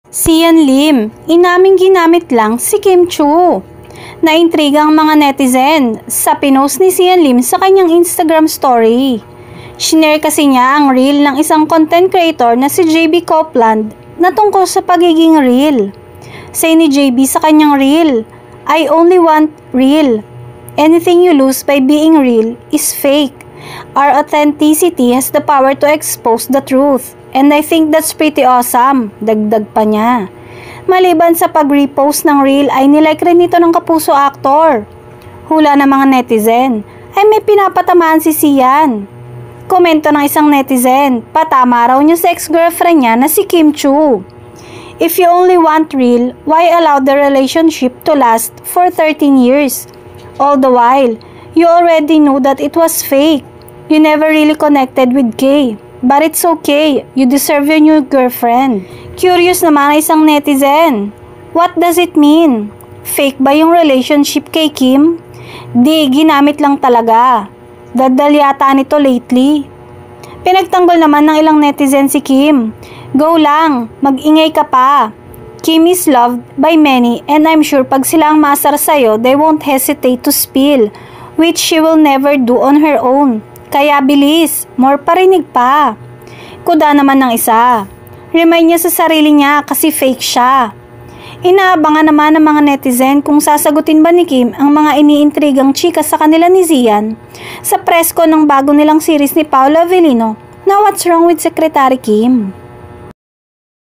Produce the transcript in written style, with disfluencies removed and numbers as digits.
Sian Lim, inaming ginamit lang si Kim Chiu. Naintriga ang mga netizen sa pinost ni Sian Lim sa kanyang Instagram story. Shinare kasi niya ang reel ng isang content creator na si JB Copeland na tungkol sa pagiging real. Say ni JB sa kanyang reel, "I only want real. Anything you lose by being real is fake. Our authenticity has the power to expose the truth. And I think that's pretty awesome," dagdag pa niya. Maliban sa pag-repost ng reel ay nilike rin ito ng kapuso actor. Hula ng mga netizen ay may pinapatamaan si Sian. Komento ng isang netizen, patama raw niya sa ex-girlfriend niya na si Kim Chiu. "If you only want real, why allow the relationship to last for 13 years? All the while, you already knew that it was fake. You never really connected with Kay. But it's okay, you deserve your new girlfriend." Curious naman ang isang netizen. What does it mean? Fake ba yung relationship kay Kim? Di, ginamit lang talaga. Dadal yata nito lately. Pinagtanggol naman ng ilang netizen si Kim. "Go lang, mag-ingay ka pa. Kim is loved by many and I'm sure pag sila ang masar sa'yo, they won't hesitate to spill, which she will never do on her own. Kaya bilis, more parinig pa." Kuda naman ng isa. Remind niya sa sarili niya kasi fake siya. Inaabangan naman ng mga netizen kung sasagutin ba ni Kim ang mga iniintrigang chika sa kanila ni Zian sa press con ng bago nilang series ni Paolo Avellino na What's Wrong with Secretary Kim.